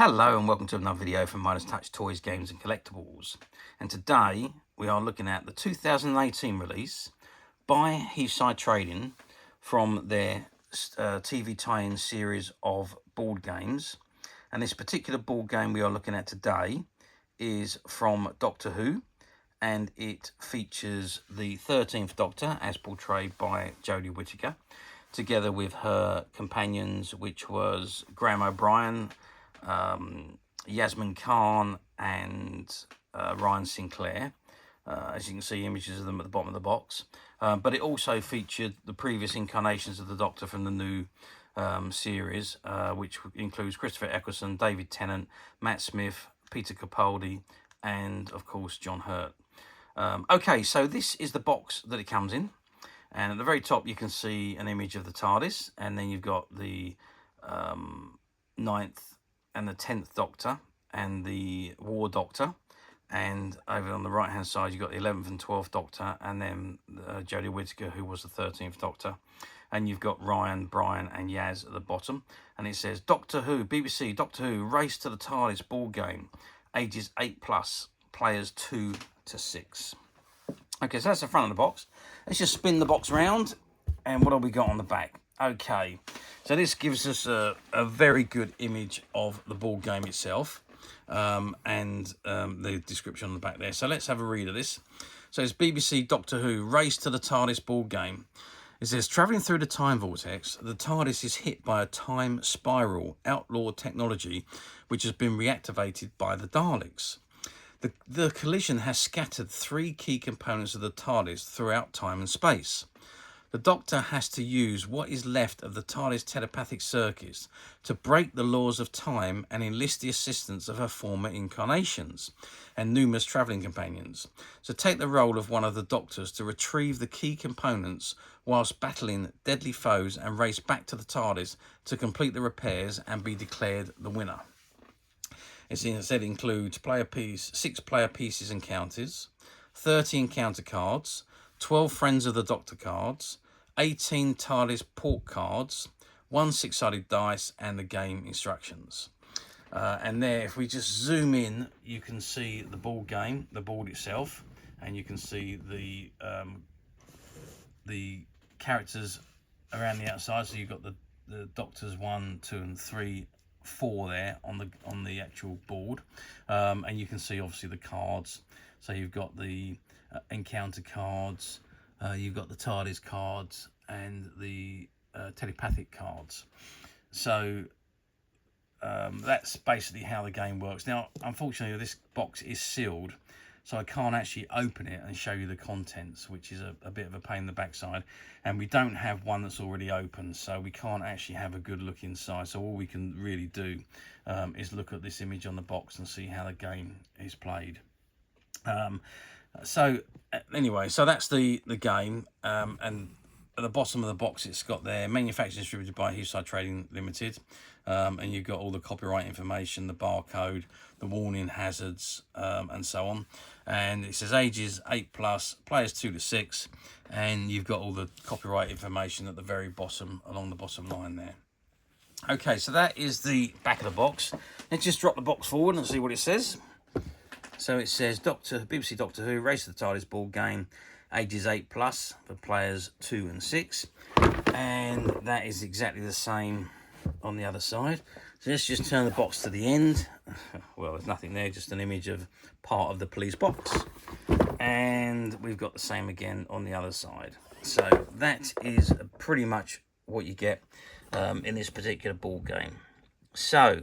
Hello and welcome to another video from Midas Touch Toys, Games and Collectibles. And today we are looking at the 2018 release by Heathside Trading from their TV tie-in series of board games. And this particular board game we are looking at today is from Doctor Who, and it features the 13th Doctor as portrayed by Jodie Whittaker, together with her companions, which was Graham O'Brien, Yasmin Khan and Ryan Sinclair. As you can see, images of them at the bottom of the box. But it also featured the previous incarnations of the Doctor from the new series, which includes Christopher Eccleston, David Tennant, Matt Smith, Peter Capaldi, and of course John Hurt. Okay, so this is the box that it comes in, and at the very top you can see an image of the Tardis, and then you've got the 9th and the 10th Doctor and the War Doctor, and over on the right hand side you've got the 11th and 12th Doctor, and then Jodie Whittaker, who was the 13th Doctor, and you've got Ryan, Brian and Yaz at the bottom, and it says Doctor Who, BBC Doctor Who Race to the TARDIS board game, ages 8+, players 2 to 6. Okay, so that's the front of the box. Let's just spin the box round, and what have we got on the back? Okay, so this gives us a very good image of the board game itself, and the description on the back there. So let's have a read of this. So it's BBC Doctor Who Race to the TARDIS board game. It says, travelling through the time vortex, the TARDIS is hit by a time spiral, outlawed technology, which has been reactivated by the Daleks. The collision has scattered 3 key components of the TARDIS throughout time and space. The Doctor has to use what is left of the Tardis Telepathic circuits to break the laws of time and enlist the assistance of her former incarnations and numerous travelling companions. So take the role of one of the Doctors to retrieve the key components whilst battling deadly foes and race back to the TARDIS to complete the repairs and be declared the winner. It includes 6 player pieces and counters, 30 encounter cards, 12 Friends of the Doctor cards, 18 TARDIS port cards, 1 6-sided dice, and the game instructions. And there, if we just zoom in, you can see the board game, the board itself, and you can see the characters around the outside. So you've got the Doctors 1, 2, and 3, 4 there on the actual board, and you can see obviously the cards. So you've got the encounter cards, you've got the TARDIS cards, and the telepathic cards. So that's basically how the game works. Now, unfortunately, this box is sealed, so I can't actually open it and show you the contents, which is a bit of a pain in the backside. And we don't have one that's already open, so we can't actually have a good look inside. So all we can really do is look at this image on the box and see how the game is played. So anyway, so that's the game, and at the bottom of the box it's got their manufactured and distributed by Heathside Trading Limited, and you've got all the copyright information, the barcode, the warning hazards, and so on. And it says ages 8+, players 2 to 6, and you've got all the copyright information at the very bottom, along the bottom line there. Okay, so that is the back of the box. Let's just drop the box forward and see what it says. So it says BBC Doctor Who Race to the TARDIS board game, ages 8+ for players 2 and 6, and that is exactly the same on the other side. So let's just turn the box to the end. Well, there's nothing there, just an image of part of the police box, and we've got the same again on the other side. So that is pretty much what you get in this particular board game. So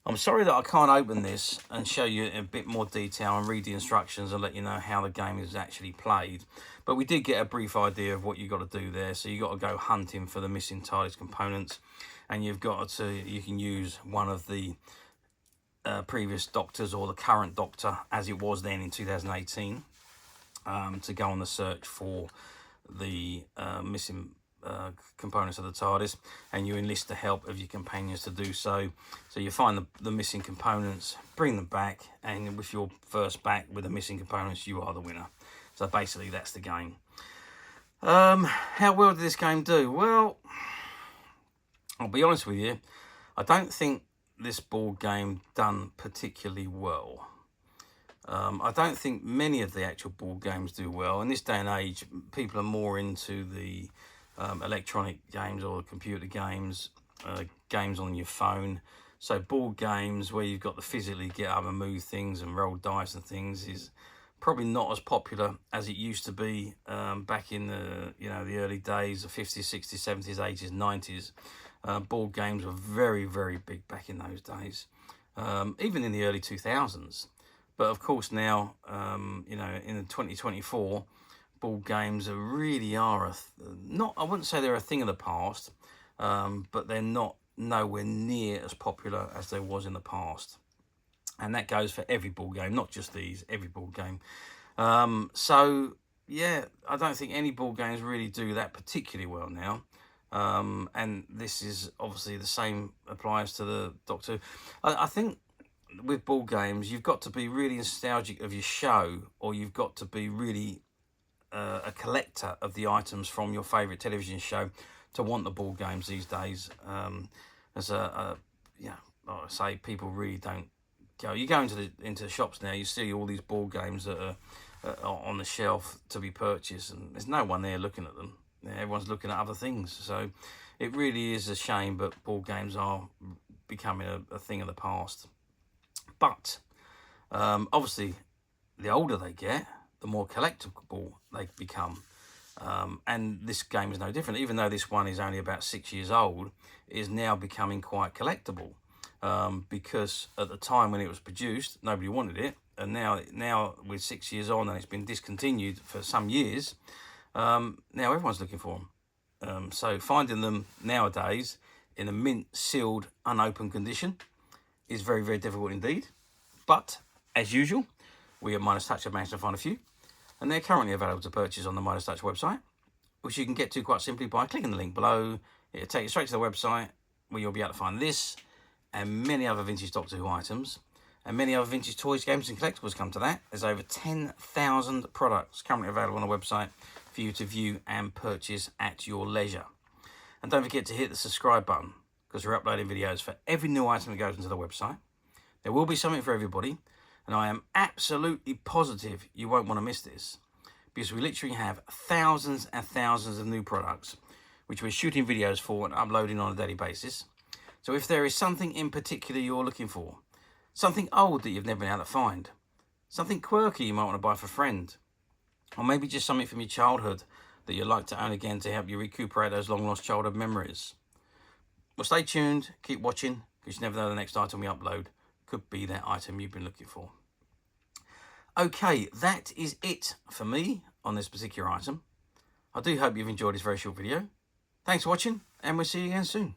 I'm sorry that I can't open this and show you in a bit more detail and read the instructions and let you know how the game is actually played. But we did get a brief idea of what you've got to do there. So you've got to go hunting for the missing TARDIS components, and you can use one of the previous Doctors or the current Doctor, as it was then in 2018, to go on the search for the missing components of the TARDIS, and you enlist the help of your companions to do so. So you find the missing components, bring them back, and with your first back with the missing components, you are the winner. So basically that's the game. How well did this game do? Well, I'll be honest with you, I don't think this board game done particularly well. I don't think many of the actual board games do well. In this day and age, people are more into the electronic games or the computer games, games on your phone. So board games where you've got to physically get up and move things and roll dice and things is probably not as popular as it used to be back in the the early days of 50s, 60s, 70s, 80s, 90s. Board games were very, very big back in those days, even in the early 2000s. But of course now, in 2024, board games really are not. I wouldn't say they're a thing of the past, but they're not nowhere near as popular as they was in the past. And that goes for every board game, not just these. Every board game. So yeah, I don't think any board games really do that particularly well now. And this is obviously the same applies to the Doctor Who. I think with board games, you've got to be really nostalgic of your show, or you've got to be really a collector of the items from your favourite television show to want the board games these days. Like I say, people really don't go. You go into the shops now, you see all these board games that are on the shelf to be purchased, and there's no one there looking at them. Everyone's looking at other things. So it really is a shame, but board games are becoming a thing of the past. But obviously, the older they get, the more collectible they become. And this game is no different. Even though this one is only about 6 years old, it is now becoming quite collectible. Because at the time when it was produced, nobody wanted it. And now with 6 years on and it's been discontinued for some years, now everyone's looking for them. So finding them nowadays in a mint, sealed, unopened condition is very, very difficult indeed. But as usual, we at Midas Touch have managed to find a few, and they're currently available to purchase on the Midas Touch website, which you can get to quite simply by clicking the link below. It'll take you straight to the website where you'll be able to find this and many other vintage Doctor Who items, and many other vintage toys, games and collectibles come to that. There's over 10,000 products currently available on the website for you to view and purchase at your leisure. And don't forget to hit the subscribe button, because we're uploading videos for every new item that goes into the website. There will be something for everybody, and I am absolutely positive you won't want to miss this, because we literally have thousands and thousands of new products which we're shooting videos for and uploading on a daily basis. So if there is something in particular you're looking for, something old that you've never been able to find, something quirky you might want to buy for a friend, or maybe just something from your childhood that you'd like to own again to help you recuperate those long lost childhood memories, well, stay tuned, keep watching, because you never know the next item we upload could be that item you've been looking for. Okay, that is it for me on this particular item. I do hope you've enjoyed this very short video. Thanks for watching, and we'll see you again soon.